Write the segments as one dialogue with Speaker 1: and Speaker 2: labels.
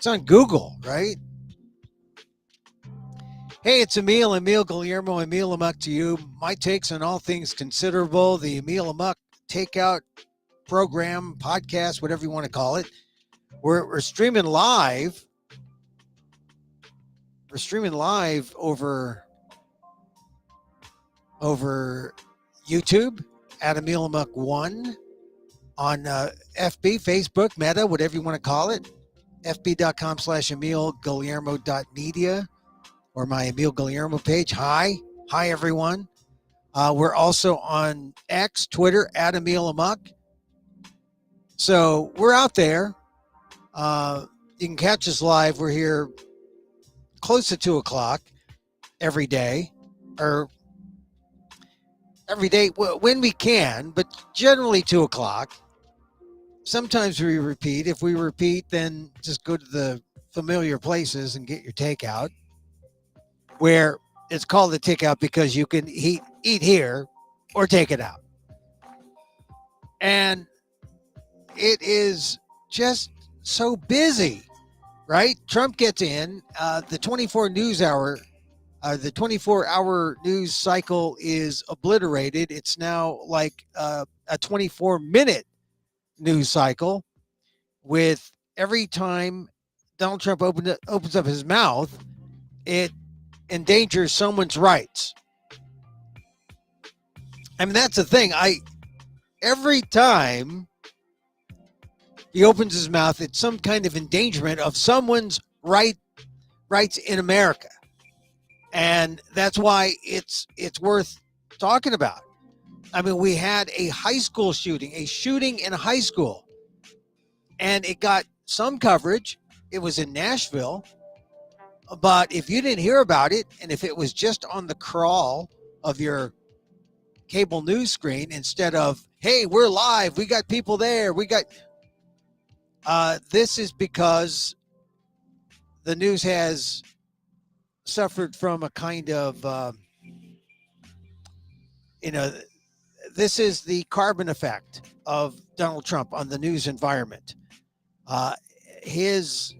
Speaker 1: It's on Google, right? Hey, it's Emil Guillermo, Emil Amok to you. My takes on all things considerable. The Emil Amok Takeout program, podcast, whatever you want to call it. We're streaming live. We're streaming live over YouTube at Emil Amok 1 on FB, Facebook, Meta, whatever you want to call it. fb.com/EmilGuillermo.media or my Emil Guillermo page. Hi everyone. We're also on X, Twitter at Emil Amok. So we're out there. You can catch us live. We're here close to 2 o'clock every day, or every day when we can, but generally 2 o'clock. Sometimes we repeat. If we repeat, then just go to the familiar places and get your takeout, where it's called a takeout because you can eat here or take it out. And it is just so busy, right? Trump gets in, the 24-hour news cycle is obliterated. It's now like a 24-minute news cycle, with every time Donald Trump opens up his mouth, it endangers someone's rights. I mean, that's the thing. Every time he opens his mouth, it's some kind of endangerment of someone's rights in America. And that's why it's worth talking about. I mean, we had a shooting in a high school, and it got some coverage. It was in Nashville. But if you didn't hear about it, and if it was just on the crawl of your cable news screen instead of, hey, we're live, we got people there, this is because the news has suffered from a kind of, this is the carbon effect of Donald Trump on the news environment. His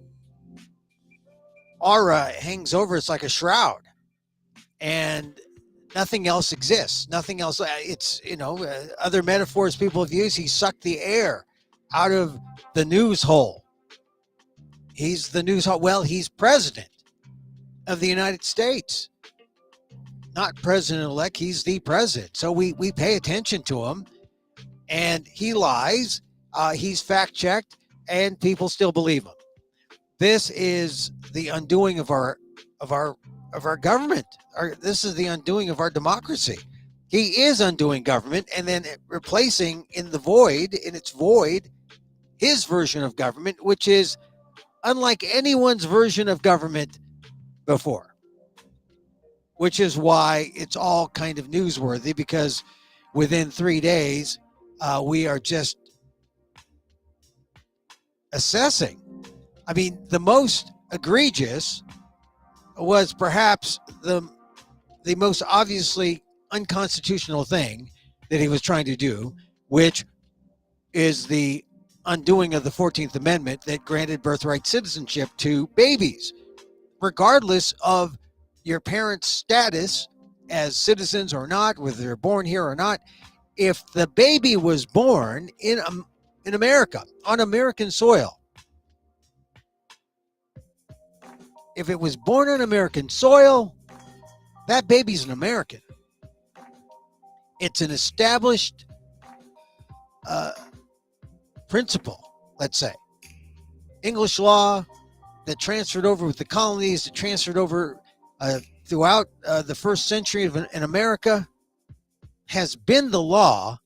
Speaker 1: aura hangs over us like a shroud, and nothing else exists. Nothing else. It's, other metaphors people have used. He sucked the air out of the news hole. He's the news hole. Well, he's president of the United States. Not president-elect, he's the president. So we pay attention to him, and he lies. He's fact-checked, and people still believe him. This is the undoing of our government. This is the undoing of our democracy. He is undoing government and then replacing in its void, his version of government, which is unlike anyone's version of government before. Which is why it's all kind of newsworthy, because within 3 days, we are just assessing. I mean, the most egregious was perhaps the most obviously unconstitutional thing that he was trying to do, which is the undoing of the 14th Amendment that granted birthright citizenship to babies, regardless of your parents' status as citizens or not, whether they're born here or not. If the baby was born in America, on American soil, if it was born on American soil, that baby's an American. It's an established principle, let's say. English law that transferred over with the colonies, that transferred over throughout the first century in America, has been the law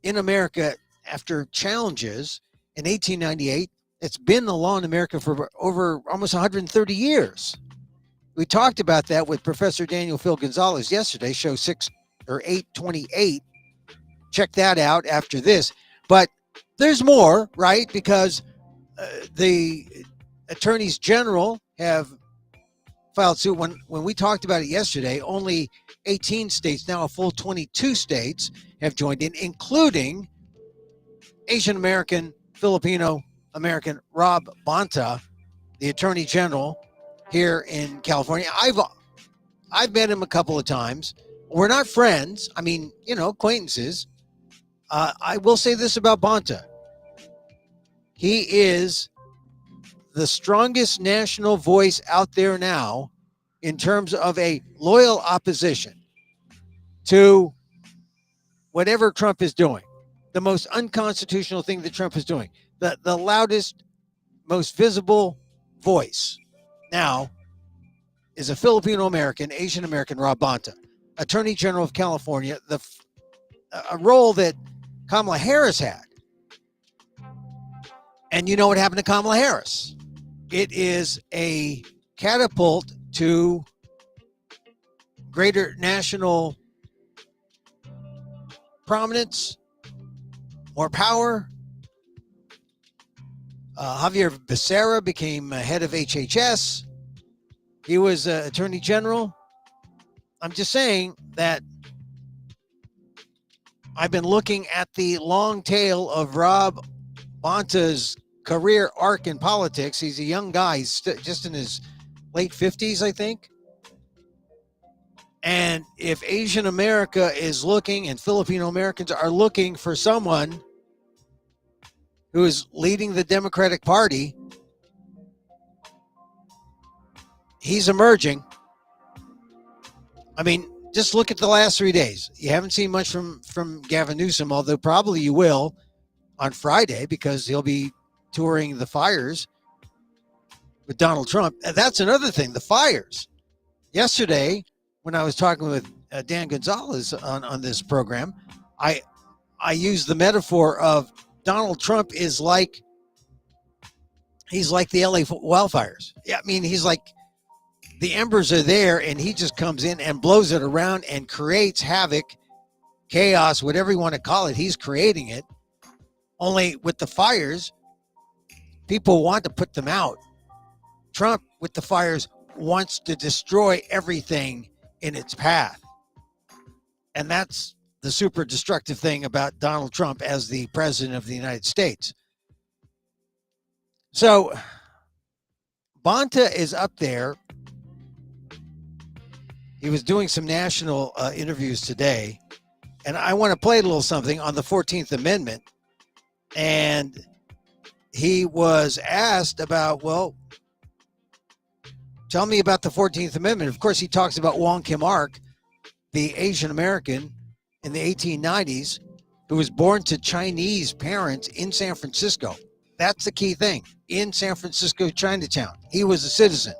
Speaker 1: in America after challenges in 1898. It's been the law in America for over almost 130 years. We talked about that with Professor Daniel Phil Gonzalez yesterday, show 6 or 828. Check that out after this. But there's more, right? Because the attorneys general have filed suit. When we talked about it yesterday, only 18 states, now a full 22 states, have joined in, including Asian American, Filipino American Rob Bonta, the Attorney General here in California. I've met him a couple of times. We're not friends. I mean, acquaintances. I will say this about Bonta. He is the strongest national voice out there now in terms of a loyal opposition to whatever Trump is doing. The most unconstitutional thing that Trump is doing. The loudest, most visible voice now is a Filipino American, Asian American, Rob Bonta, Attorney General of California, a role that Kamala Harris had. And you know what happened to Kamala Harris? It is a catapult to greater national prominence, more power. Javier Becerra became head of HHS. He was Attorney General. I'm just saying that I've been looking at the long tail of Rob Bonta's career arc in politics. He's a young guy. He's just in his late 50s, I think. And if Asian America is looking and Filipino Americans are looking for someone who is leading the Democratic Party, he's emerging. I mean, just look at the last 3 days. You haven't seen much from Gavin Newsom, although probably you will on Friday because he'll be touring the fires with Donald Trump. And that's another thing, the fires. Yesterday, when I was talking with Dan Gonzalez on this program, I used the metaphor of Donald Trump he's like the LA wildfires. Yeah, I mean, he's like the embers are there and he just comes in and blows it around and creates havoc, chaos, whatever you want to call it. He's creating it. Only with the fires, people want to put them out. Trump, with the fires, wants to destroy everything in its path. And that's the super destructive thing about Donald Trump as the president of the United States. So Bonta is up there. He was doing some national interviews today, and I want to play a little something on the 14th Amendment. And he was asked about, well, tell me about the 14th Amendment. Of course, he talks about Wong Kim Ark, the Asian American in the 1890s who was born to Chinese parents in San Francisco. That's the key thing. In San Francisco, Chinatown. He was a citizen.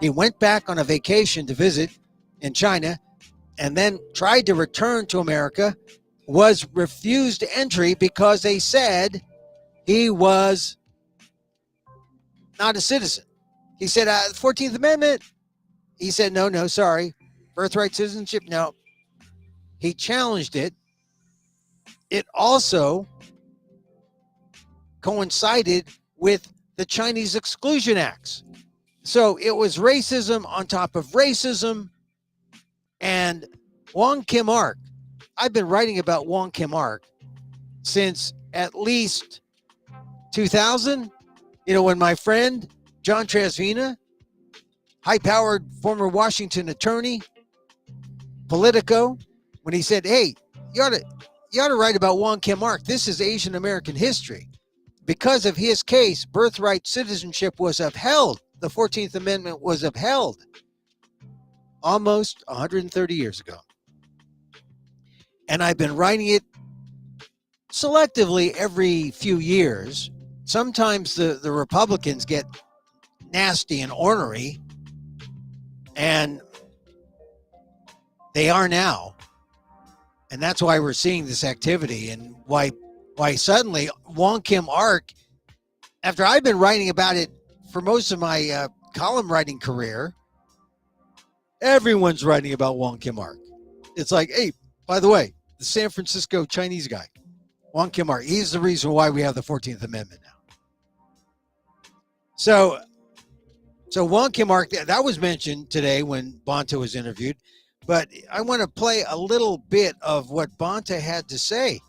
Speaker 1: He went back on a vacation to visit in China and then tried to return to America, was refused entry because they said he was not a citizen. He said, 14th Amendment. He said, no, sorry. Birthright citizenship, no. He challenged it. It also coincided with the Chinese Exclusion Acts. So it was racism on top of racism. And Wong Kim Ark, I've been writing about Wong Kim Ark since at least 2000. When my friend John Trasvina, high-powered former Washington attorney, Politico, when he said, hey, you ought to write about Wong Kim Ark. This is Asian American history. Because of his case, birthright citizenship was upheld. The 14th Amendment was upheld almost 130 years ago. And I've been writing it selectively every few years. Sometimes the Republicans get nasty and ornery, and they are now. And that's why we're seeing this activity and why suddenly Wong Kim Ark, after I've been writing about it for most of my column writing career, everyone's writing about Wong Kim Ark. It's like, hey, by the way, the San Francisco Chinese guy, Wong Kim Ark, he's the reason why we have the 14th Amendment now. So Wong Kim Ark, that was mentioned today when Bonta was interviewed, but I want to play a little bit of what Bonta had to say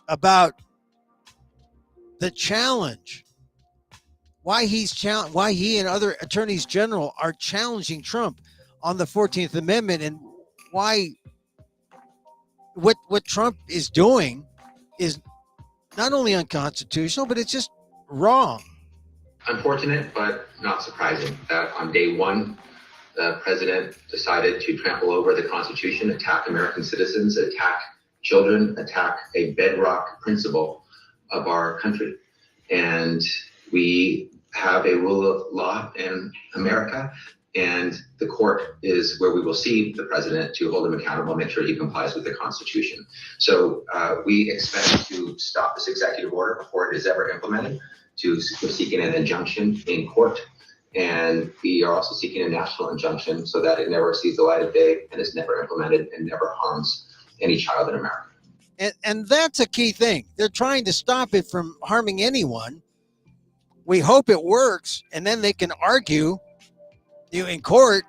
Speaker 1: about the challenge why he and other attorneys general are challenging Trump on the 14th Amendment, and why what Trump is doing is not only unconstitutional, but it's just wrong.
Speaker 2: Unfortunate, but not surprising that on day one, the president decided to trample over the Constitution, attack American citizens, attack children, attack a bedrock principle of our country. And we have a rule of law in America, and the court is where we will see the president to hold him accountable, make sure he complies with the Constitution. So we expect to stop this executive order before it is ever implemented, to seeking an injunction in court. And we are also seeking a national injunction so that it never sees the light of day and is never implemented and never harms any child in America.
Speaker 1: And that's a key thing. They're trying to stop it from harming anyone. We hope it works, and then they can argue, in court,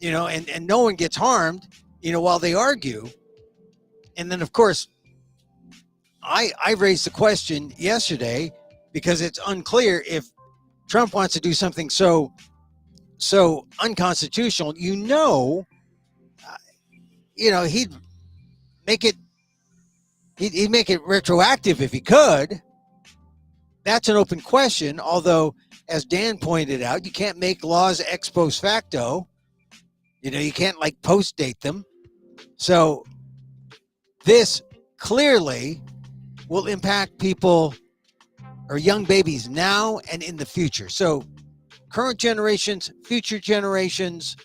Speaker 1: and no one gets harmed, while they argue. And then, of course, I raised the question yesterday because it's unclear if Trump wants to do something so unconstitutional. He'd make it retroactive if he could. That's an open question. Although, as Dan pointed out, you can't make laws ex post facto. You can't post date them. So this clearly will impact people or young babies now and in the future. So current generations, future generations,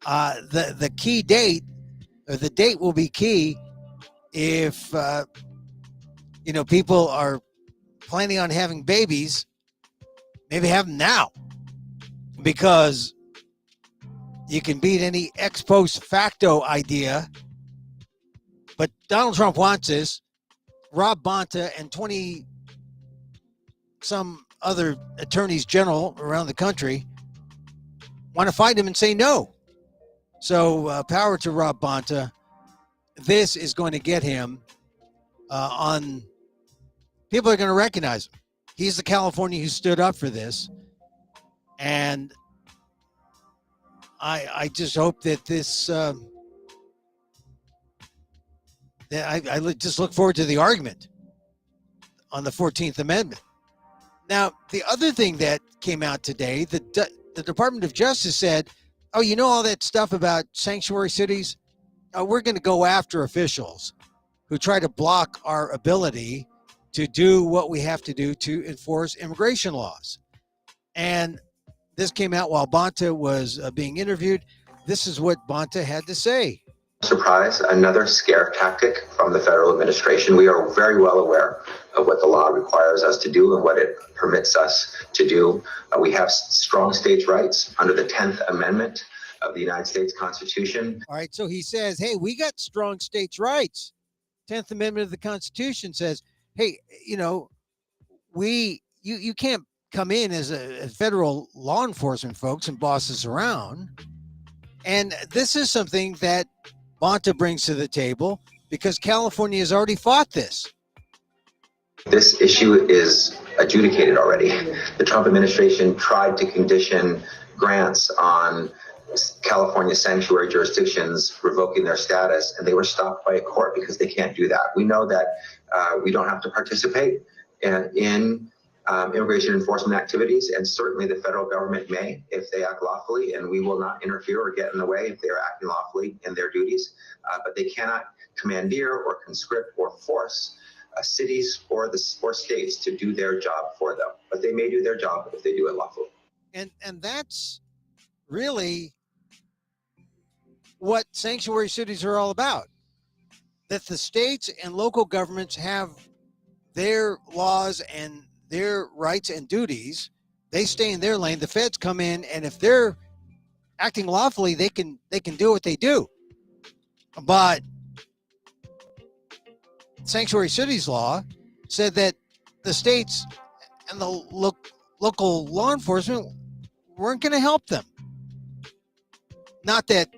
Speaker 1: the key date, or the date will be key if, people are planning on having babies, maybe have them now, because you can beat any ex post facto idea. But Donald Trump wants this. Rob Bonta and 20 some other attorneys general around the country want to fight him and say no. So power to Rob Bonta. This is going to get him on. People are going to recognize him. He's the Californian who stood up for this. And I just hope that this, I just look forward to the argument on the 14th Amendment. Now, the other thing that came out today, the Department of Justice said, all that stuff about sanctuary cities? We're going to go after officials who try to block our ability to do what we have to do to enforce immigration laws. And this came out while Bonta was being interviewed. This is what Bonta had to say.
Speaker 2: Surprise, another scare tactic from the federal administration. We are very well aware of what the law requires us to do and what it permits us to do. We have strong states' rights under the 10th Amendment of the United States Constitution.
Speaker 1: All right, so he says, hey, we got strong states' rights. 10th Amendment of the Constitution says, hey, you can't come in as a federal law enforcement folks and boss us around. And this is something that Bonta brings to the table because California has already fought this.
Speaker 2: This issue is adjudicated already. The Trump administration tried to condition grants on California sanctuary jurisdictions revoking their status, and they were stopped by a court because they can't do that. We know that we don't have to participate in immigration enforcement activities, and certainly the federal government may if they act lawfully, and we will not interfere or get in the way if they are acting lawfully in their duties. But they cannot commandeer or conscript or force cities or states to do their job for them. But they may do their job if they do it lawfully.
Speaker 1: And that's really what sanctuary cities are all about. That the states and local governments have their laws and their rights and duties. They stay in their lane. The feds come in, and if they're acting lawfully, they can do what they do. But sanctuary cities law said that the states and the local law enforcement weren't going to help them. Not that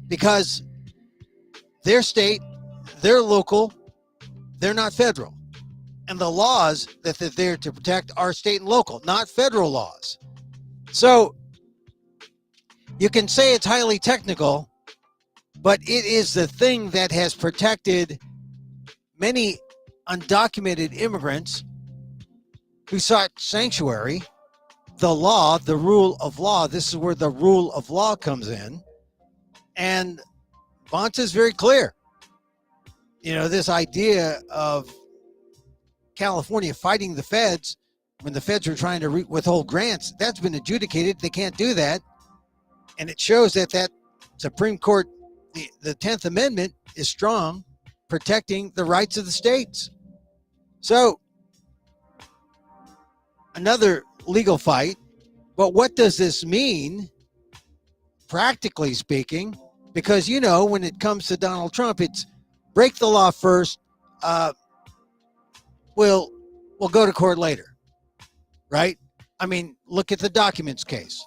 Speaker 1: because they're state, they're local, they're not federal. And the laws that they're there to protect are state and local, not federal laws. So you can say it's highly technical, but it is the thing that has protected many undocumented immigrants who sought sanctuary. The law, the rule of law, this is where the rule of law comes in. And Bonta is very clear. You know, this idea of California fighting the feds when the feds were trying to withhold grants, that's been adjudicated. They can't do that. And it shows that that Supreme Court, the 10th Amendment is strong, protecting the rights of the states. So another legal fight. But what does this mean, practically speaking? Because, you know, when it comes to Donald Trump, it's break the law first. We'll go to court later, right? I mean, look at the documents case.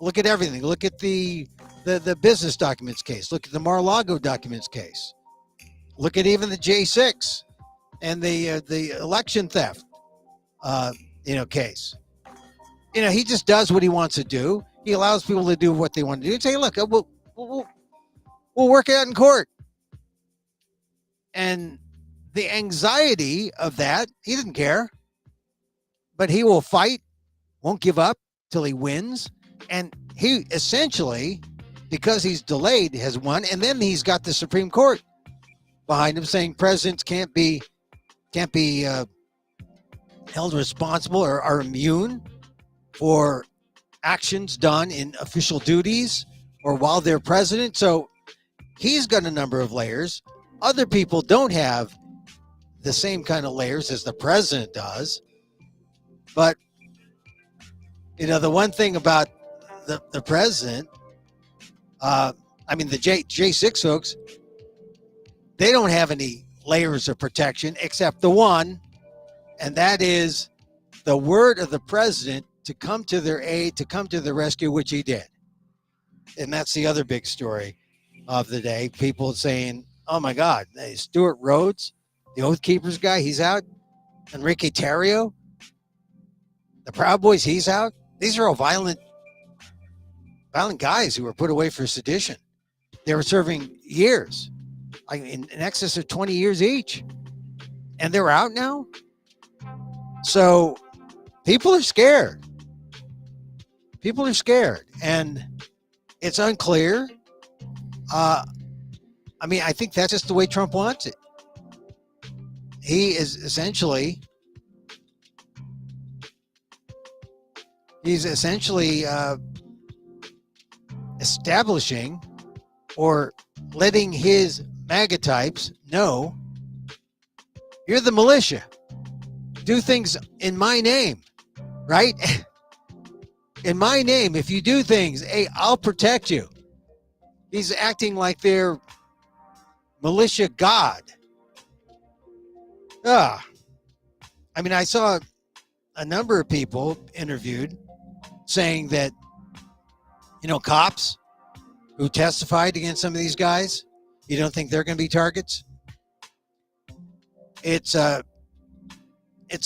Speaker 1: Look at everything. Look at the business documents case. Look at the Mar-a-Lago documents case. Look at even the J6 and the election theft, case. You know, he just does what he wants to do. He allows people to do what they want to do. And say, look, we'll work it out in court. And the anxiety of that, he doesn't care. But he will fight, won't give up till he wins. And he essentially, because he's delayed, has won. And then he's got the Supreme Court behind him saying presidents can't be held responsible or are immune for actions done in official duties or while they're president. So he's got a number of layers. Other people don't have the same kind of layers as the president does. But, you know, the one thing about the president, the J6 folks, they don't have any layers of protection except the one, and that is the word of the president to come to their aid, to come to the rescue, which he did. And that's the other big story of the day. People saying, oh my God, Stuart Rhodes, the Oath Keepers guy, he's out. Enrique Tarrio, the Proud Boys, he's out. These are all violent guys who were put away for sedition. They were serving years, like in excess of 20 years each. And they're out now. So people are scared. People are scared. And it's unclear. I think that's just the way Trump wants it. He is essentially establishing or letting his MAGA types know, you're the militia. Do things in my name, right? In my name, if you do things, hey, I'll protect you. He's acting like they're militia God. I saw a number of people interviewed saying that, you know, cops who testified against some of these guys, you don't think they're going to be targets? It's a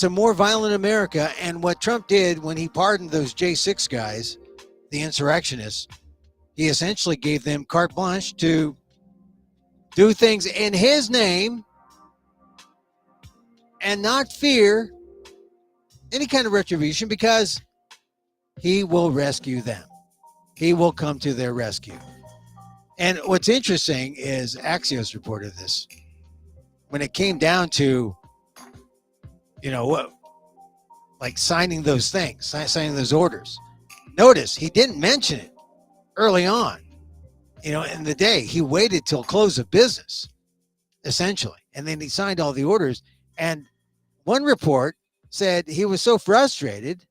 Speaker 1: more violent America. And what Trump did when he pardoned those J6 guys, the insurrectionists, he essentially gave them carte blanche to do things in his name and not fear any kind of retribution, because he will rescue them. He will come to their rescue. And what's interesting is Axios reported this. When it came down to, you know, like signing those things, signing those orders, notice he didn't mention it early on, you know, in the day. He waited till close of business, essentially. And then he signed all the orders. And one report said he was so frustrated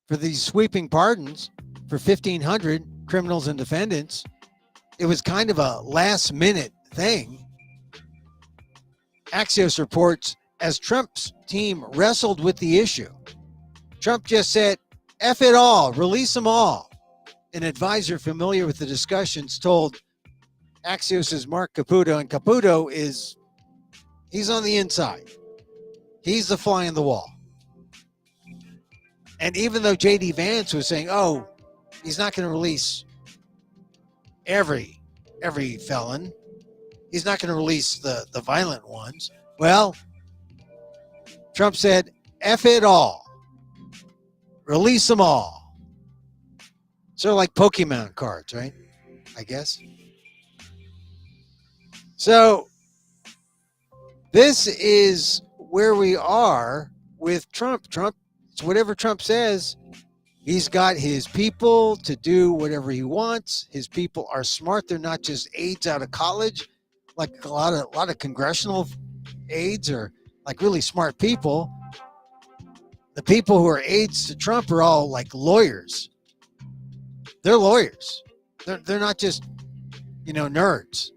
Speaker 1: for these sweeping pardons for 1,500 criminals and defendants. It was kind of a last minute thing. Axios reports, as Trump's team wrestled with the issue, Trump just said, F it all, release them all. An advisor familiar with the discussions told Axios' Mark Caputo, and Caputo he's on the inside. He's the fly on the wall. And even though J.D. Vance was saying, oh, he's not going to release every felon, he's not going to release the violent ones. Well, Trump said, F it all. Release them all. Sort of like Pokemon cards, right? I guess. So this is where we are with Trump. It's whatever Trump says. He's got his people to do whatever he wants. His people are smart. They're not just aides out of college. Like a lot of congressional aides are like really smart people. The people who are aides to Trump are all like lawyers. They're lawyers. They're not just, nerds.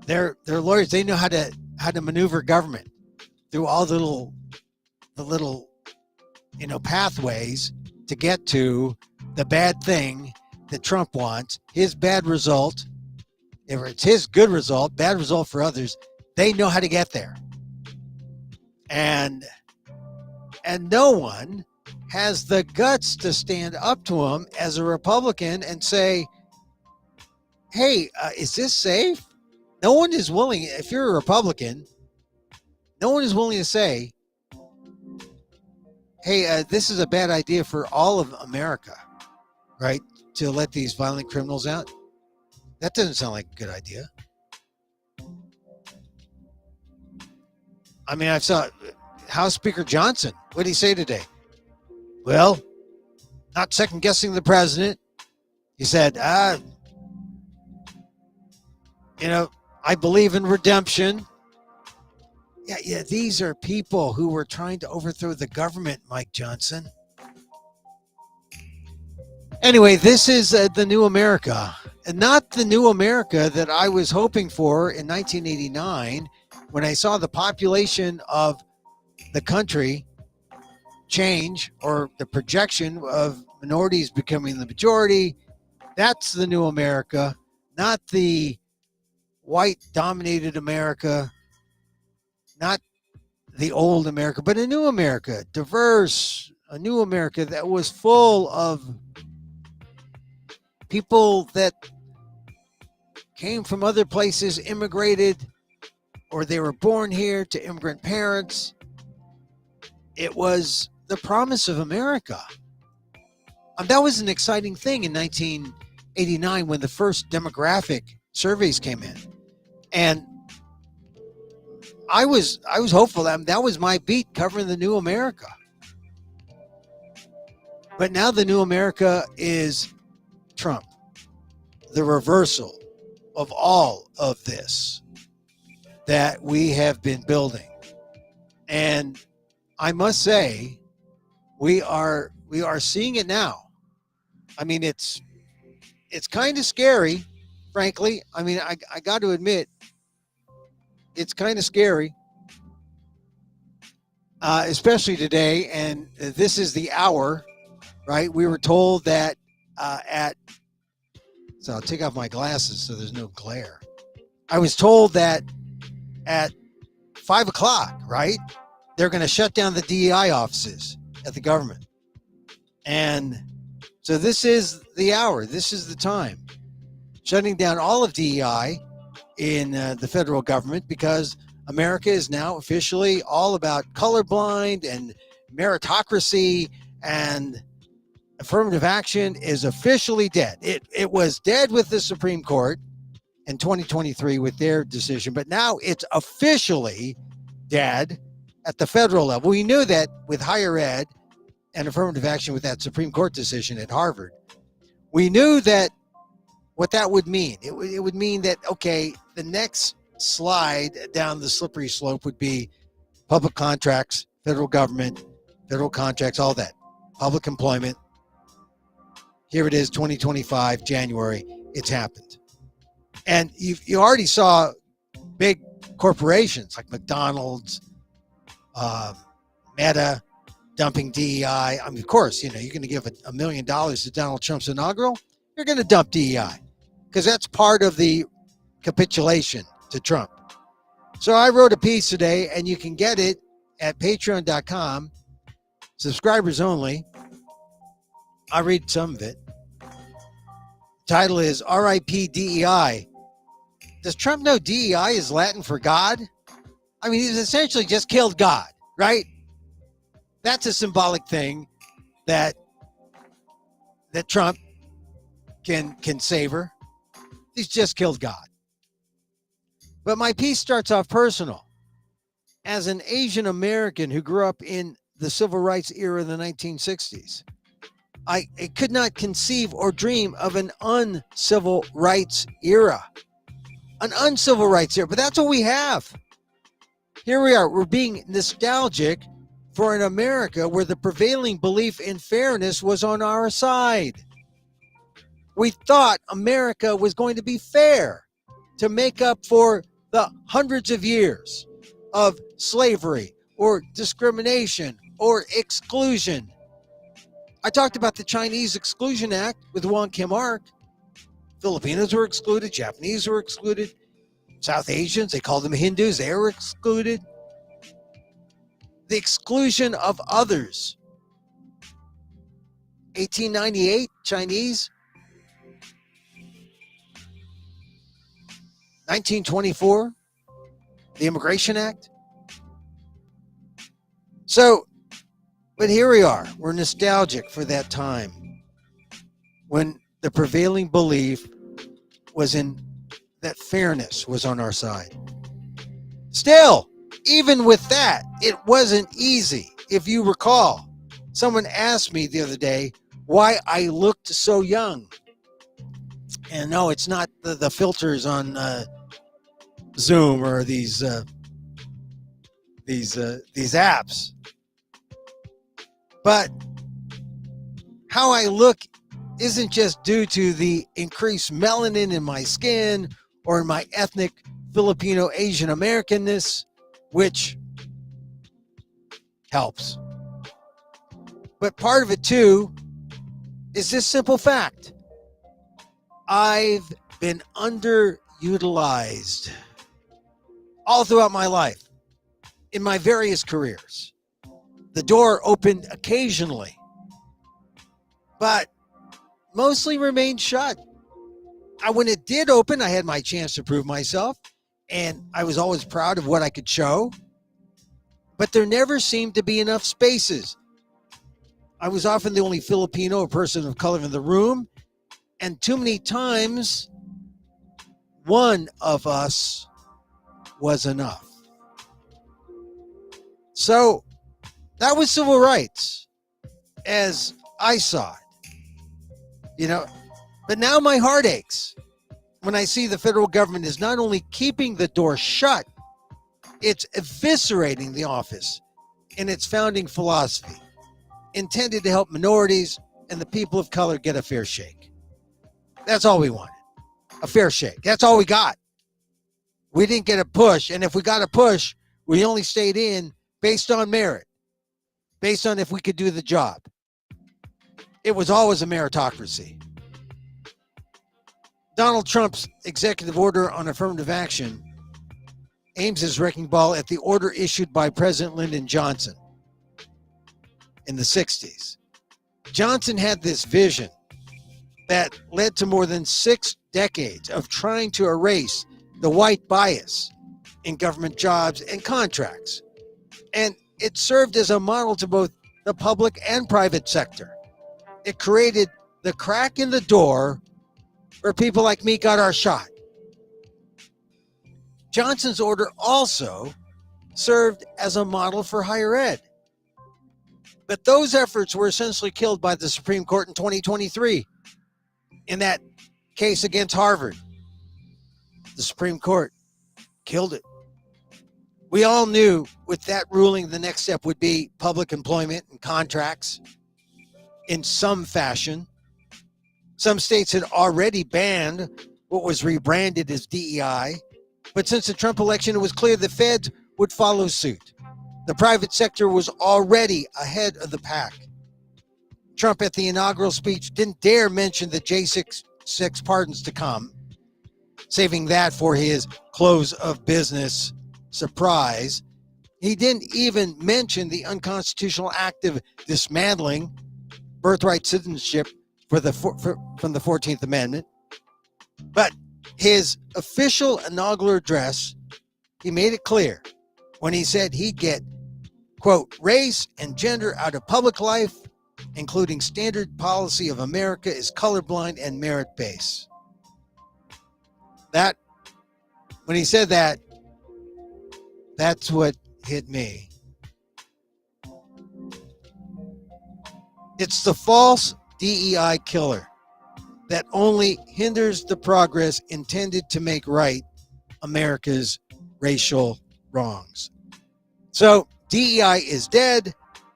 Speaker 1: They're lawyers. They know how to maneuver government through all the little pathways to get to the bad thing that Trump wants. His bad result, if it's his good result, bad result for others, they know how to get there. And no one has the guts to stand up to him as a Republican and say, hey, is this safe? No one is willing, if you're a Republican, no one is willing to say, hey, this is a bad idea for all of America, right? To let these violent criminals out. That doesn't sound like a good idea. I mean, I saw House Speaker Johnson. What did he say today? Well, not second guessing the president. He said, I believe in redemption. Yeah, these are people who were trying to overthrow the government, Mike Johnson. Anyway, this is the new America, and not the new America that I was hoping for in 1989 when I saw the population of the country change, or the projection of minorities becoming the majority. That's the new America, not the white-dominated America, not the old America, but a new America, diverse, a new America that was full of people that came from other places, immigrated, or they were born here to immigrant parents. It was the promise of America. That was an exciting thing in 1989 when the first demographic surveys came in. And I was hopeful that was my beat, covering the new America. But now the new America is Trump. The reversal of all of this that we have been building. And I must say, we are seeing it now. I mean, it's kind of scary, frankly. I mean, I got to admit, it's kind of scary, especially today. And this is the hour, right? We were told that so I'll take off my glasses so there's no glare. I was told that at 5 o'clock, right, they're going to shut down the DEI offices at the government. And so this is the hour. This is the time. Shutting down all of DEI in the federal government, because America is now officially all about colorblind and meritocracy, and affirmative action is officially dead. It was dead with the Supreme Court in 2023 with their decision, but now it's officially dead at the federal level. We knew that with higher ed and affirmative action with that Supreme Court decision at Harvard. We knew that what that would mean. It would mean that, okay, the next slide down the slippery slope would be public contracts, federal government, federal contracts, all that, public employment. Here it is, 2025, January, it's happened. And you already saw big corporations like McDonald's, Meta, dumping DEI. I mean, of course, you're going to give $1 million to Donald Trump's inaugural, you're going to dump DEI because that's part of the capitulation to Trump. So I wrote a piece today, and you can get it at patreon.com, subscribers only. I'll read some of it. Title is RIP DEI. Does Trump know DEI is Latin for God? I mean, he's essentially just killed God, right? That's a symbolic thing that Trump can savor. He's just killed God. But my piece starts off personal. As an Asian American who grew up in the civil rights era of the 1960s, I could not conceive or dream of an uncivil rights era. An uncivil rights era, but that's what we have. Here we are. We're being nostalgic for an America where the prevailing belief in fairness was on our side. We thought America was going to be fair to make up for the hundreds of years of slavery or discrimination or exclusion. I talked about the Chinese Exclusion Act with Wong Kim Ark. Filipinos were excluded, Japanese were excluded, South Asians, they called them Hindus, they were excluded. The exclusion of others. 1898, Chinese. 1924, the Immigration Act. So, but here we are. We're nostalgic for that time when the prevailing belief was in that fairness was on our side. Still, even with that, it wasn't easy. If you recall, someone asked me the other day why I looked so young. And no, it's not the filters on Zoom or these apps. But how I look isn't just due to the increased melanin in my skin or in my ethnic Filipino Asian Americanness, which helps. But part of it too is this simple fact. I've been underutilized all throughout my life in my various careers. The door opened occasionally, but mostly remained shut. When it did open, I had my chance to prove myself, and I was always proud of what I could show, but there never seemed to be enough spaces. I was often the only Filipino or person of color in the room, and too many times, one of us was enough. So that was civil rights as I saw it, but now my heart aches when I see the federal government is not only keeping the door shut, it's eviscerating the office in its founding philosophy, intended to help minorities and the people of color get a fair shake. That's all we wanted, a fair shake. That's all we got. We didn't get a push, and if we got a push, we only stayed in based on merit, based on if we could do the job. It was always a meritocracy. Donald Trump's executive order on affirmative action aims his wrecking ball at the order issued by President Lyndon Johnson in the 60s. Johnson had this vision that led to more than 6 decades of trying to erase the white bias in government jobs and contracts. And it served as a model to both the public and private sector. It created the crack in the door where people like me got our shot. Johnson's order also served as a model for higher ed. But those efforts were essentially killed by the Supreme Court in 2023 in that case against Harvard. The Supreme Court killed it. We all knew with that ruling, the next step would be public employment and contracts in some fashion. Some states had already banned what was rebranded as DEI. But since the Trump election, it was clear the feds would follow suit. The private sector was already ahead of the pack. Trump at the inaugural speech didn't dare mention the J6 pardons to come, saving that for his close of business surprise, he didn't even mention the unconstitutional act of dismantling birthright citizenship from the 14th Amendment. But his official inaugural address, he made it clear when he said he'd get, quote, race and gender out of public life, including standard policy of America is colorblind and merit-based. That, when he said that, that's what hit me. It's the false DEI killer that only hinders the progress intended to make right America's racial wrongs. So DEI is dead.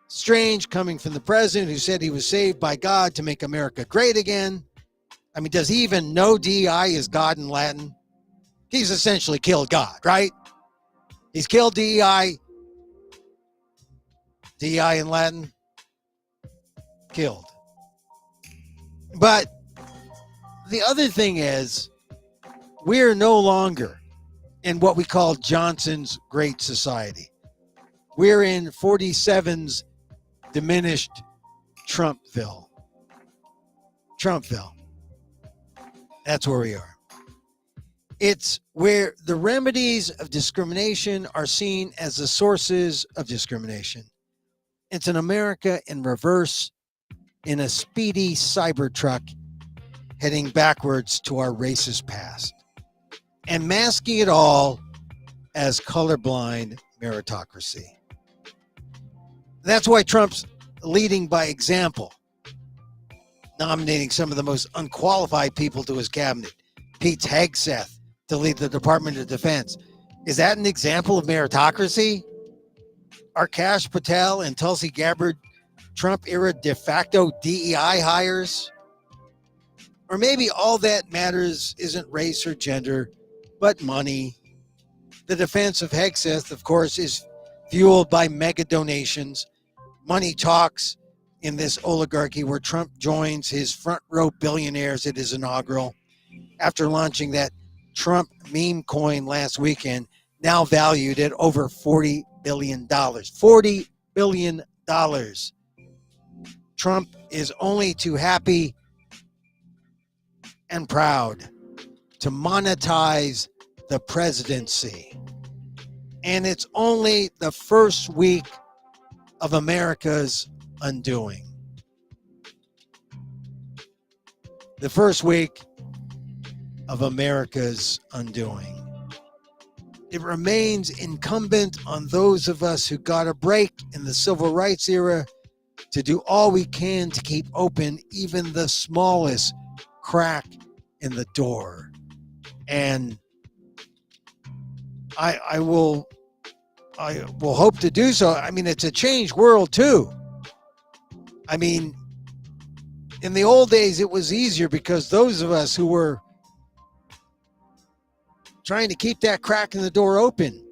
Speaker 1: Strange coming from the president who said he was saved by God to make America great again. I mean, does he even know DEI is God in Latin? He's essentially killed God, right? He's killed DEI. DEI in Latin? Killed. But the other thing is, we're no longer in what we call Johnson's Great Society. We're in 47's diminished Trumpville. Trumpville. That's where we are. It's where the remedies of discrimination are seen as the sources of discrimination. It's an America in reverse, in a speedy Cybertruck heading backwards to our racist past, and masking it all as colorblind meritocracy. That's why Trump's leading by example, nominating some of the most unqualified people to his cabinet. Pete Hegseth to lead the Department of Defense. Is that an example of meritocracy? Are Kash Patel and Tulsi Gabbard Trump-era de facto DEI hires? Or maybe all that matters isn't race or gender, but money. The defense of Hegseth, of course, is fueled by mega donations. Money talks in this oligarchy where Trump joins his front row billionaires at his inaugural after launching that Trump meme coin last weekend, now valued at over $40 billion. $40 billion. Trump is only too happy and proud to monetize the presidency. And it's only the first week of America's undoing. The first week of America's undoing. It remains incumbent on those of us who got a break in the civil rights era to do all we can to keep open even the smallest crack in the door. And I will hope to do so. I mean, it's a changed world too. I mean, in the old days, it was easier because those of us who were trying to keep that crack in the door open,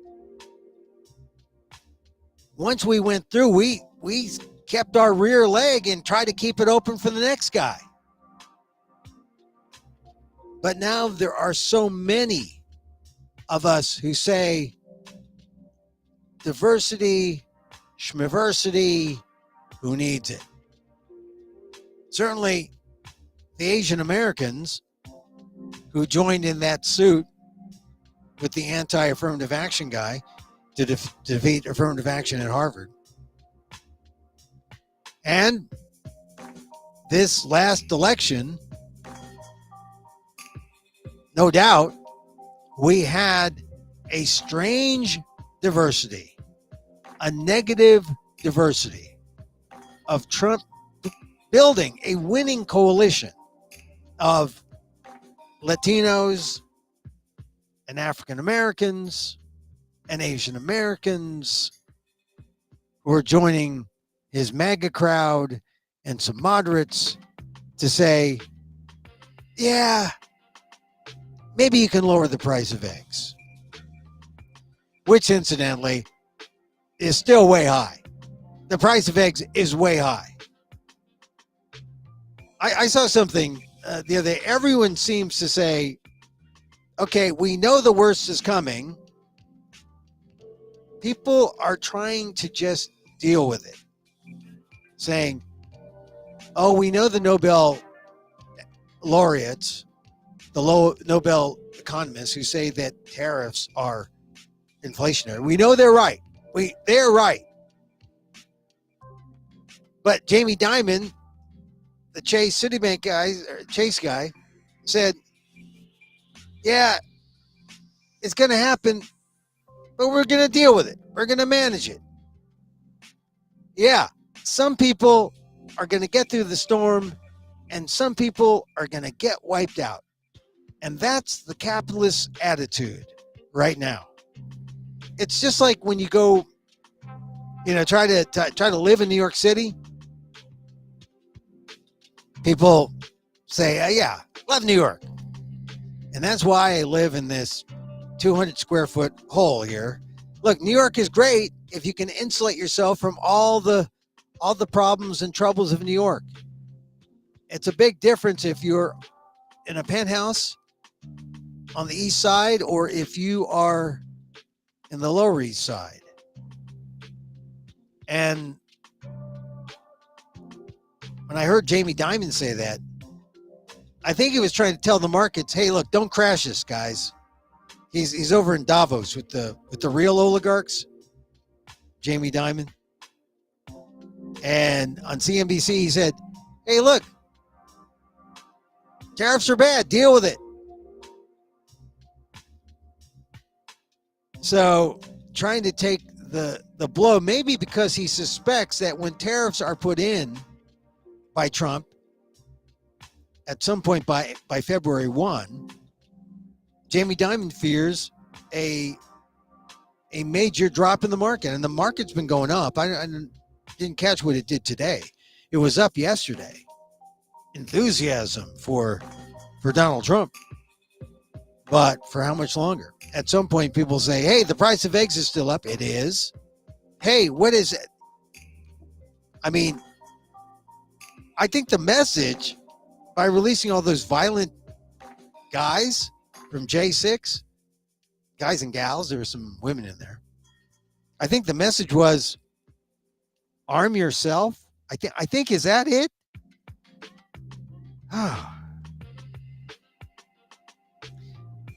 Speaker 1: once we went through, we kept our rear leg and tried to keep it open for the next guy. But now there are so many of us who say diversity, schmiversity, who needs it? Certainly the Asian Americans who joined in that suit with the anti-affirmative action guy to defeat affirmative action at Harvard. And this last election, no doubt, we had a strange diversity, a negative diversity of Trump building a winning coalition of Latinos and African Americans and Asian Americans who are joining his MAGA crowd and some moderates to say, yeah, maybe you can lower the price of eggs, which incidentally is still way high. The price of eggs is way high. I saw something the other day. Everyone seems to say, okay, we know the worst is coming. people are trying to just deal with it, saying, oh, we know the Nobel laureates, the Nobel economists who say that tariffs are inflationary. We know they're right. They're right. But Jamie Dimon, the Citibank guy, Chase guy, said, yeah, it's going to happen, but we're going to deal with it. We're going to manage it. Yeah, some people are going to get through the storm, and some people are going to get wiped out. And that's the capitalist attitude right now. It's just like when you go, try to live in New York City. People say, yeah, love New York. And that's why I live in this 200 square foot hole here. Look, New York is great if you can insulate yourself from all the problems and troubles of New York. It's a big difference if you're in a penthouse on the east side or if you are in the Lower East Side. And when I heard Jamie Dimon say that, I think he was trying to tell the markets, hey, look, don't crash this, guys. He's over in Davos with the real oligarchs, Jamie Dimon. And on CNBC, he said, hey, look, tariffs are bad. Deal with it. So trying to take the blow, maybe because he suspects that when tariffs are put in by Trump at some point by February 1, Jamie Dimon fears a major drop in the market. And the market's been going up. I didn't catch what it did today. It was up yesterday. Enthusiasm for Donald Trump. But for how much longer? At some point, people say, hey, the price of eggs is still up. It is. Hey, what is it? I mean, I think the message by releasing all those violent guys from J6, guys and gals, there were some women in there. I think the message was arm yourself. I think, is that it?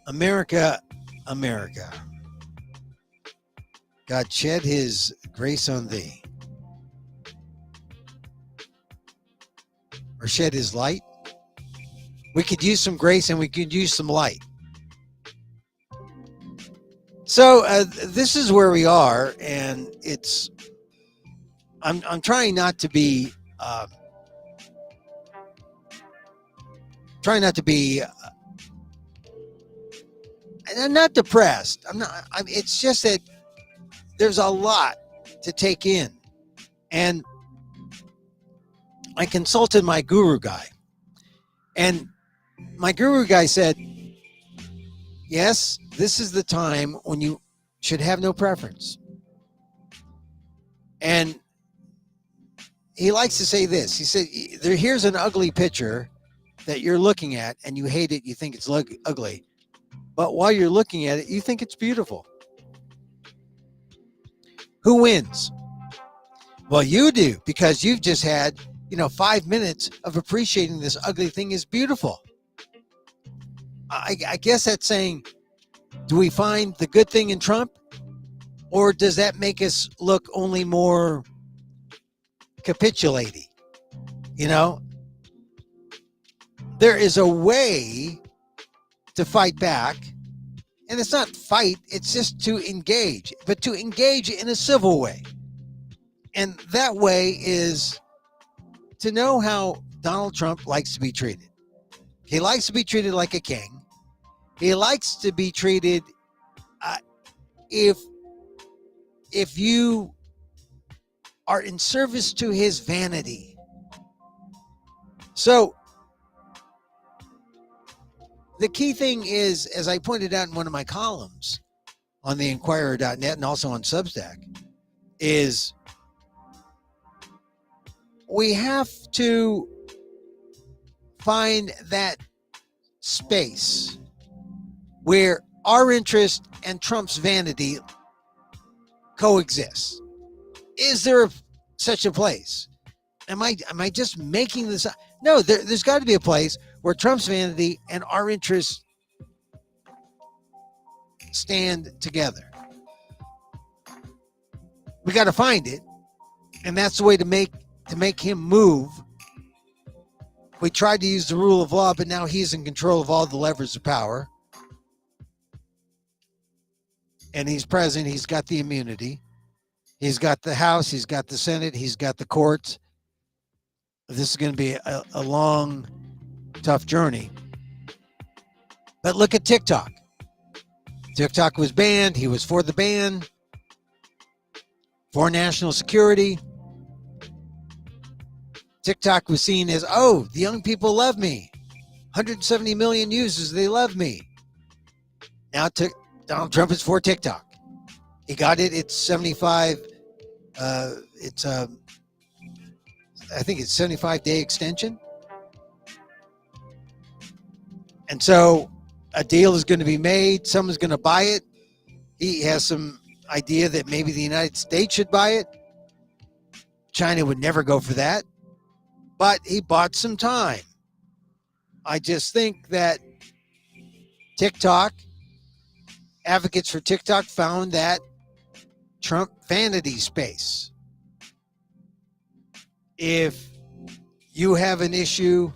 Speaker 1: America. God shed his grace on thee. Or shed his light. We could use some grace and we could use some light. So this is where we are, and I'm trying not to be and I'm not depressed. It's just that there's a lot to take in, and I consulted my guru guy, and my guru guy said, yes, this is the time when you should have no preference. And he likes to say this. He said, here's an ugly picture that you're looking at and you hate it. You think it's ugly. But while you're looking at it, you think it's beautiful. Who wins? Well, you do, because you've just had, 5 minutes of appreciating this ugly thing is beautiful. I guess that's saying, do we find the good thing in Trump? Or does that make us look only more capitulating? There is a way to fight back. And it's not fight, it's just to engage. But to engage in a civil way. And that way is to know how Donald Trump likes to be treated. He likes to be treated like a king. He likes to be treated if you are in service to his vanity. So the key thing is, as I pointed out in one of my columns on the Inquirer.net and also on Substack, is we have to find that space where our interest and Trump's vanity coexist? Is there such a place? Am I just making this up? No, there's got to be a place where Trump's vanity and our interests stand together. We got to find it, and that's the way to make him move. We tried to use the rule of law, but now he's in control of all the levers of power. And he's president. He's got the immunity. He's got the House. He's got the Senate. He's got the courts. This is going to be a long, tough journey. But look at TikTok. TikTok was banned. He was for the ban, for national security. TikTok was seen as, oh, the young people love me. 170 million users, they love me. Now Donald Trump is for TikTok. He got it. It's 75. I think it's 75-day extension. And so a deal is going to be made. Someone's going to buy it. He has some idea that maybe the United States should buy it. China would never go for that. But he bought some time. I just think that TikTok, advocates for TikTok found that Trump vanity space. If you have an issue,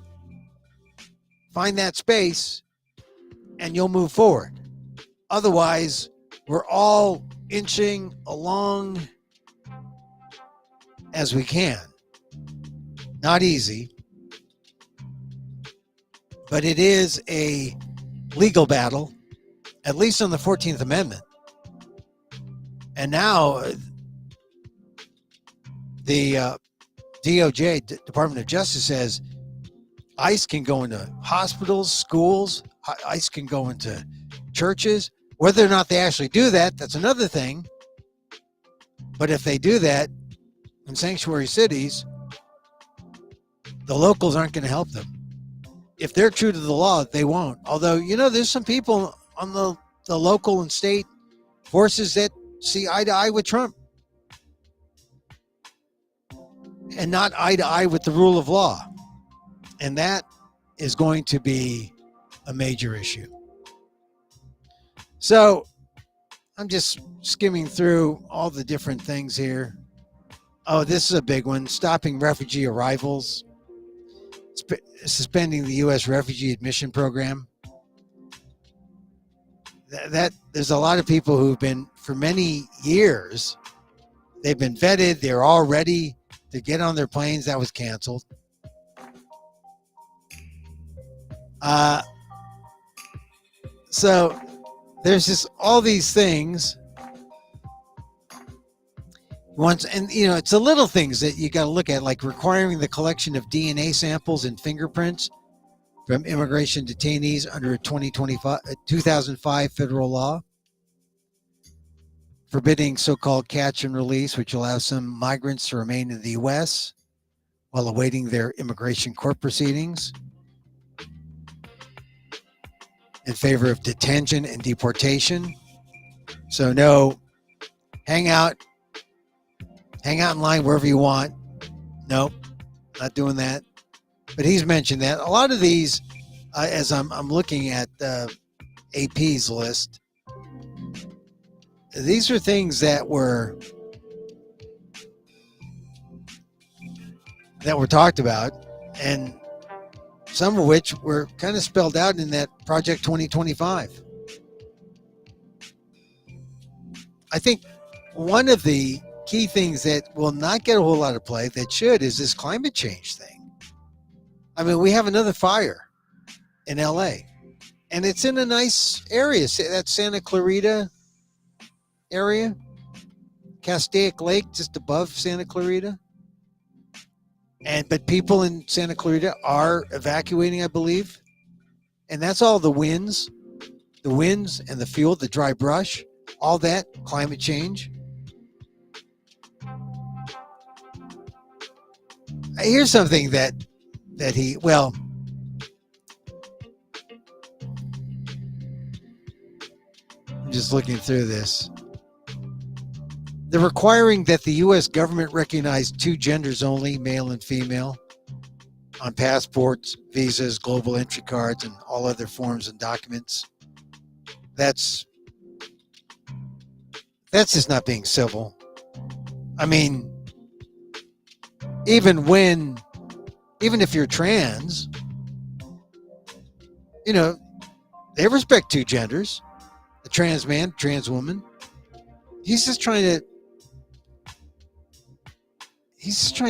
Speaker 1: find that space and you'll move forward. Otherwise, we're all inching along as we can. Not easy, but it is a legal battle, at least on the 14th Amendment. And now the DOJ, Department of Justice, says ICE can go into hospitals, schools, ICE can go into churches. Whether or not they actually do that, that's another thing. But if they do that in sanctuary cities, the locals aren't going to help them. If they're true to the law, they won't. Although, there's some people on the local and state forces that see eye to eye with Trump and not eye to eye with the rule of law. And that is going to be a major issue. So I'm just skimming through all the different things here. Oh, this is a big one. Stopping refugee arrivals. Suspending the U.S. refugee admission program. That there's a lot of people who've been, for many years, they've been vetted. They're all ready to get on their planes. That was canceled. So there's just all these things. It's the little things that you got to look at, like requiring the collection of DNA samples and fingerprints from immigration detainees under a 2005 federal law, forbidding so-called catch and release, which allows some migrants to remain in the U.S. while awaiting their immigration court proceedings, in favor of detention and deportation. So no, hang out in line wherever you want. Nope, not doing that. But he's mentioned that. A lot of these, as I'm looking at AP's list, these are things that were talked about, and some of which were kind of spelled out in that Project 2025. I think one of the key things that will not get a whole lot of play that should is this climate change thing. I mean, we have another fire in LA, and it's in a nice area. That Santa Clarita area, Castaic Lake, just above Santa Clarita. But people in Santa Clarita are evacuating, I believe. And that's all the winds and the fuel, the dry brush, all that, climate change. Here's something that I'm just looking through this. They're requiring that the U.S. government recognize two genders only, male and female, on passports, visas, global entry cards, and all other forms and documents. That's just not being civil. I mean, even if you're trans, you know, they respect two genders. The trans man, trans woman. He's just trying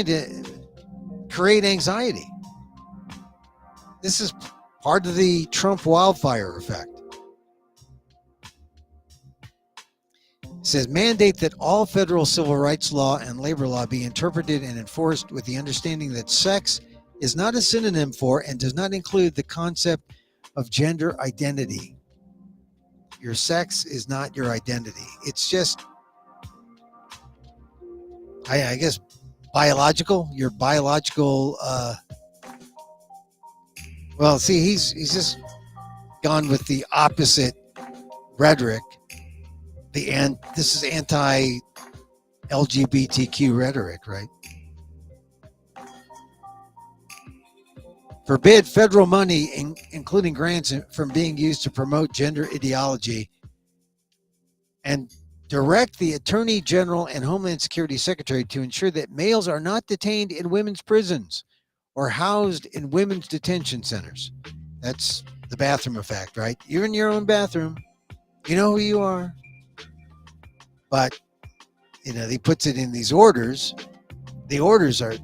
Speaker 1: to create anxiety. This is part of the Trump wildfire effect. It says mandate that all federal civil rights law and labor law be interpreted and enforced with the understanding that sex is not a synonym for and does not include the concept of gender identity. Your sex is not your identity. It's just, I guess, biological. Your biological. Well, see, he's just gone with the opposite rhetoric. This is anti-LGBTQ rhetoric, right? Forbid federal money, including grants, from being used to promote gender ideology, and direct the Attorney General and Homeland Security Secretary to ensure that males are not detained in women's prisons or housed in women's detention centers. That's the bathroom effect, right? You're in your own bathroom. You know who you are. But, he puts it in these orders. The orders are a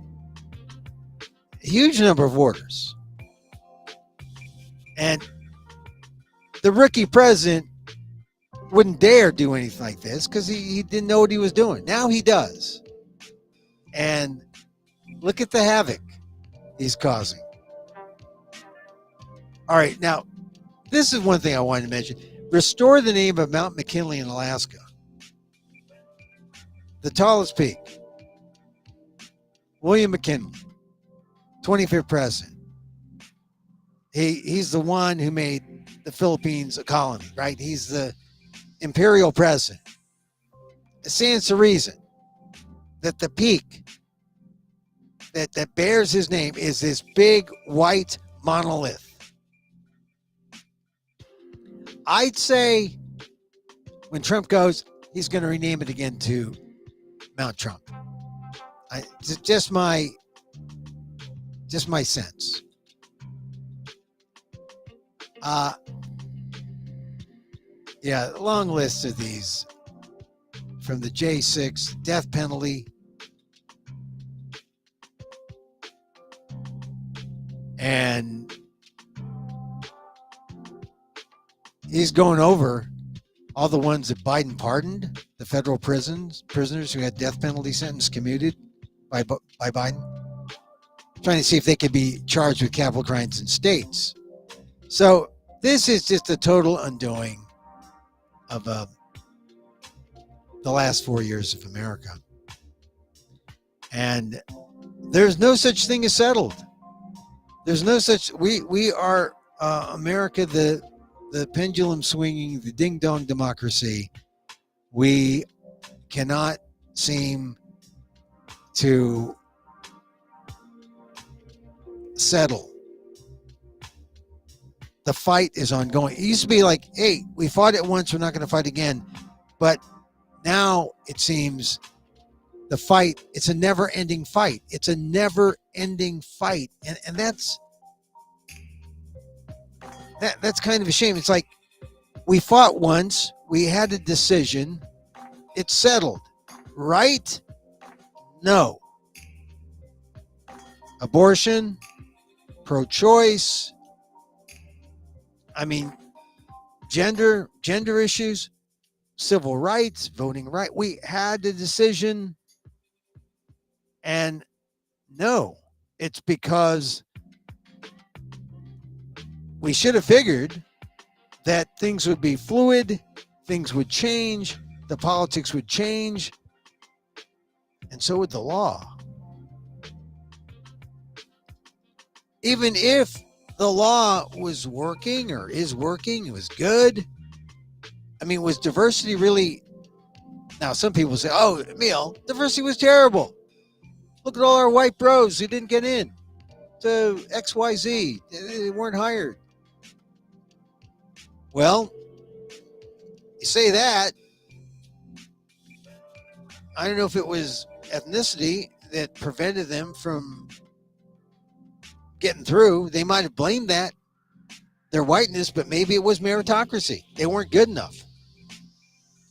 Speaker 1: huge number of orders. And the rookie president wouldn't dare do anything like this because he didn't know what he was doing. Now he does. And look at the havoc he's causing. All right, now, this is one thing I wanted to mention. Restore the name of Mount McKinley in Alaska. The tallest peak. William McKinley, 25th president. He's the one who made the Philippines a colony, right? He's the imperial president. It stands to reason that the peak that bears his name is this big white monolith. I'd say when Trump goes, he's going to rename it again to Mount Trump. Just my sense. Yeah, long list of these from the J6 death penalty. And he's going over all the ones that Biden pardoned, the federal prisoners who had death penalty sentence commuted by Biden, trying to see if they could be charged with capital crimes in states. So this is just a total undoing of the last 4 years of America. And there's no such thing as settled. There's no such, we are America, the pendulum swinging, the ding-dong democracy. We cannot seem to settle. The fight is ongoing. It used to be like, hey, we fought it once, we're not going to fight again. But now it seems the fight, it's a never-ending fight. It's a never-ending fight. And that's kind of a shame. It's like we fought once, we had a decision, it's settled. Right? No. Abortion, pro-choice, I mean, gender issues, civil rights, voting right. We had the decision. And no, it's because we should have figured that things would be fluid, things would change, the politics would change, and so would the law. Even if the law was working or is working, it was good. I mean, was diversity really Now, some people say, oh, Emil, diversity was terrible. Look at all our white bros who didn't get in to XYZ. They weren't hired. Well, you say that. I don't know if it was ethnicity that prevented them from getting through. They might have blamed that, their whiteness, but maybe it was meritocracy. They weren't good enough.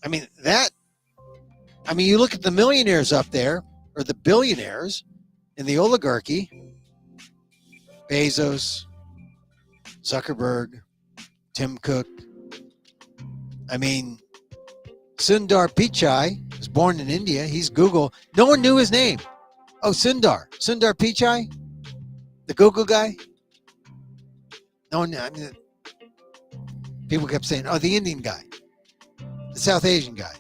Speaker 1: I mean, you look at the millionaires up there, or the billionaires in the oligarchy, Bezos, Zuckerberg, Tim Cook. I mean, Sundar Pichai was born in India. He's Google. No one knew his name. Oh, Sundar Pichai, the Google guy. No one. I mean, people kept saying, "Oh, the Indian guy, the South Asian guy."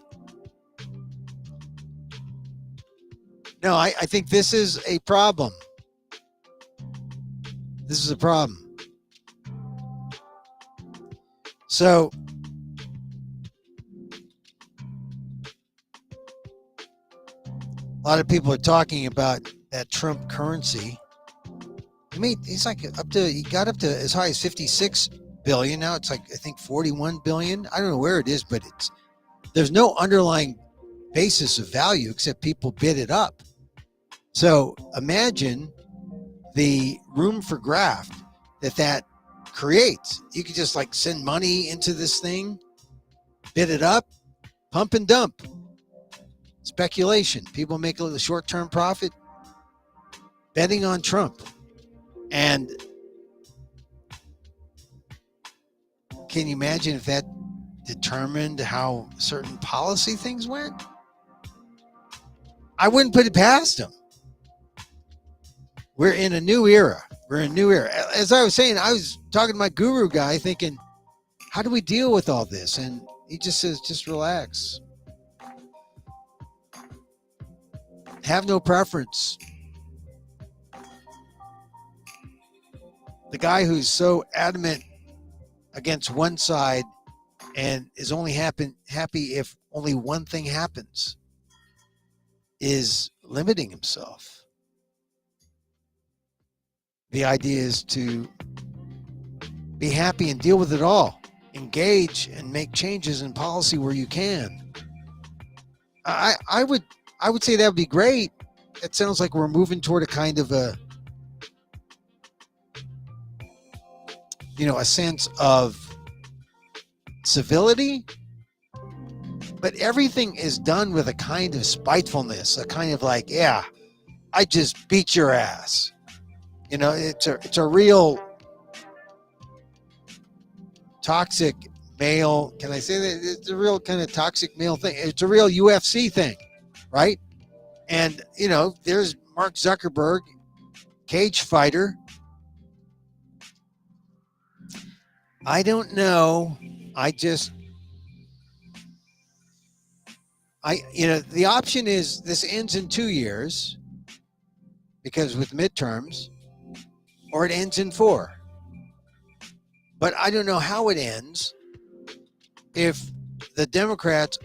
Speaker 1: No, I think this is a problem. This is a problem. So, a lot of people are talking about that Trump currency. I mean, he got up to as high as 56 billion. Now it's like, I think 41 billion. I don't know where it is, but there's no underlying basis of value except people bid it up. So imagine the room for graft that creates. You could just like send money into this thing, bid it up, pump and dump. Speculation. People make a short-term profit betting on Trump. And can you imagine if that determined how certain policy things went? I wouldn't put it past him. We're in a new era. As I was saying, I was talking to my guru guy thinking, how do we deal with all this? And he just says, just relax. Have no preference. The guy who's so adamant against one side and is only happy if only one thing happens is limiting himself. The idea is to be happy and deal with it all. Engage and make changes in policy where you can. I would say that would be great. It sounds like we're moving toward a kind of a sense of civility, but everything is done with a kind of spitefulness, a kind of like, yeah, I just beat your ass. It's a real toxic male. Can I say that? It's a real kind of toxic male thing. It's a real UFC thing, right? And, there's Mark Zuckerberg, cage fighter. I don't know. The option is this ends in 2 years because with midterms, or it ends in 4. But I don't know how it ends if the Democrats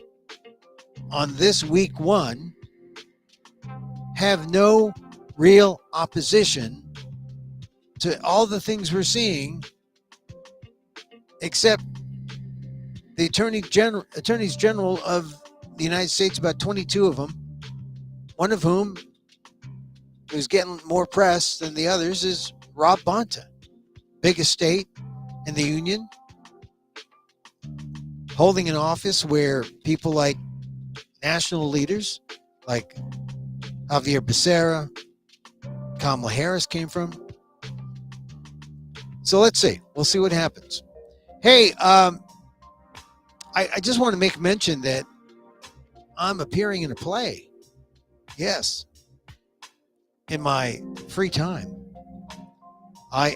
Speaker 1: on this week 1 have no real opposition to all the things we're seeing, except the attorneys general of the United States, about 22 of them, one of whom who's getting more press than the others is Rob Bonta, biggest state in the union, holding an office where people like national leaders like Javier Becerra, Kamala Harris came from. So let's see. We'll see what happens. Hey, I just want to make mention that I'm appearing in a play. Yes. In my free time. I'm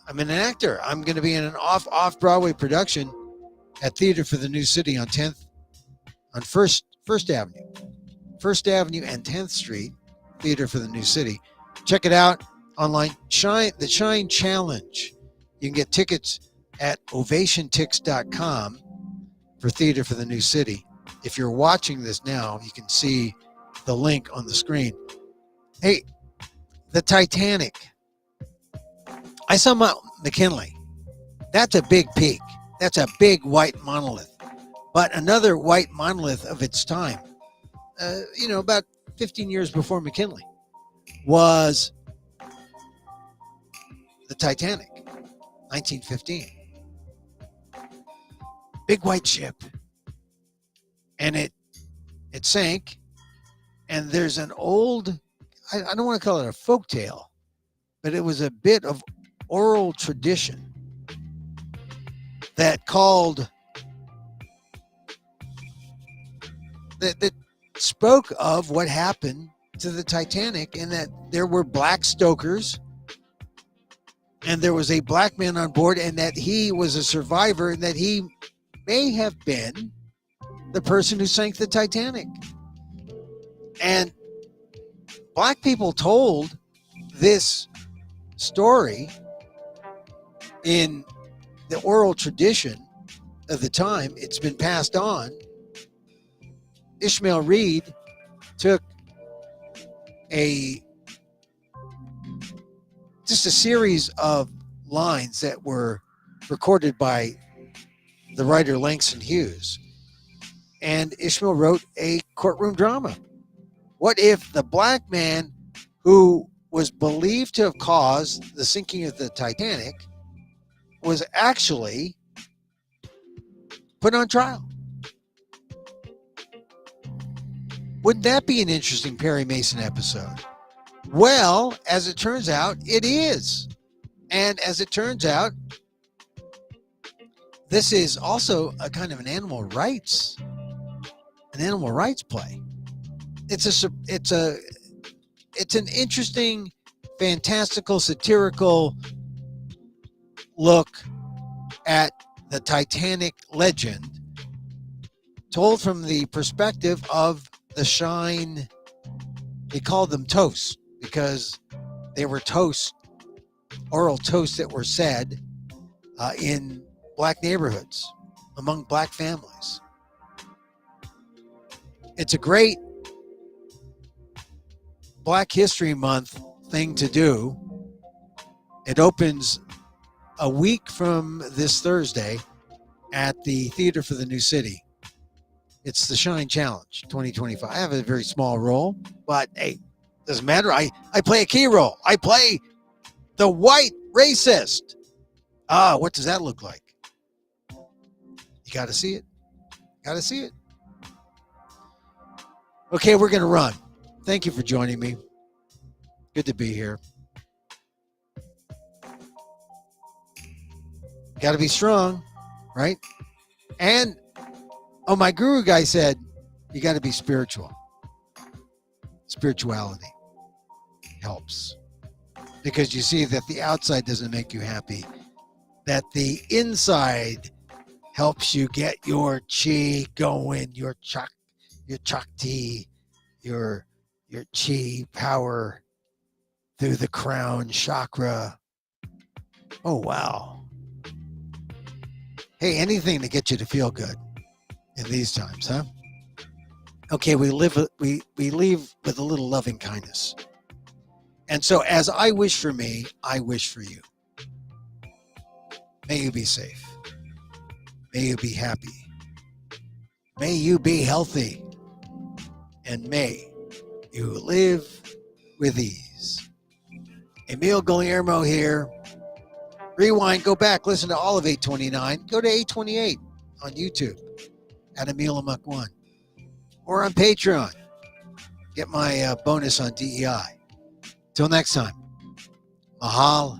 Speaker 1: an actor. I'm going to be in an off-Broadway production at Theater for the New City on 10th, on First Avenue. First Avenue and 10th Street, Theater for the New City. Check it out online. The Shine Challenge. You can get tickets at ovationtix.com for Theater for the New City. if you're watching this now, you can see the link on the screen. Hey, the Titanic. I saw Mount McKinley. That's a big peak. That's a big white monolith. But another white monolith of its time, about 15 years before McKinley, was the Titanic, 1915. Big white ship. And it sank. And there's an old, I don't want to call it a folk tale, but it was a bit of oral tradition that spoke of what happened to the Titanic, and that there were black stokers and there was a black man on board, and that he was a survivor, and that he may have been the person who sank the Titanic. And black people told this story in the oral tradition of the time. It's been passed on. Ishmael Reed took just a series of lines that were recorded by the writer Langston Hughes, and Ishmael wrote a courtroom drama. What if the black man who was believed to have caused the sinking of the Titanic was actually put on trial? Wouldn't that be an interesting Perry Mason episode? Well, as it turns out, it is. And as it turns out, this is also a kind of an animal rights play. It's an interesting, fantastical, satirical look at the Titanic legend, told from the perspective of the Shine. They called them toasts because they were oral toasts that were said in black neighborhoods, among black families. It's a great Black History Month thing to do. It opens a week from this Thursday at the Theater for the New City. It's the Shine Challenge 2025. I have a very small role, but hey, doesn't matter. I play a key role. I play the white racist. What does that look like? You got to see it. Got to see it. Okay, we're going to run. Thank you for joining me. Good to be here. Got to be strong, right? And my guru guy said, you got to be spiritual. Spirituality helps. Because you see that the outside doesn't make you happy. That the inside helps you get your chi going, your chakti, your chi power through the crown chakra. Oh, wow. Hey, anything to get you to feel good in these times, huh? Okay, we leave with a little loving kindness. And so as I wish for me, I wish for you. May you be safe. May you be happy. May you be healthy. And may you live with ease. Emil Guillermo here. Rewind, go back, listen to all of 829. Go to 828 on YouTube at Emil Amok 1. Or on Patreon. Get my bonus on DEI. Till next time. Mahal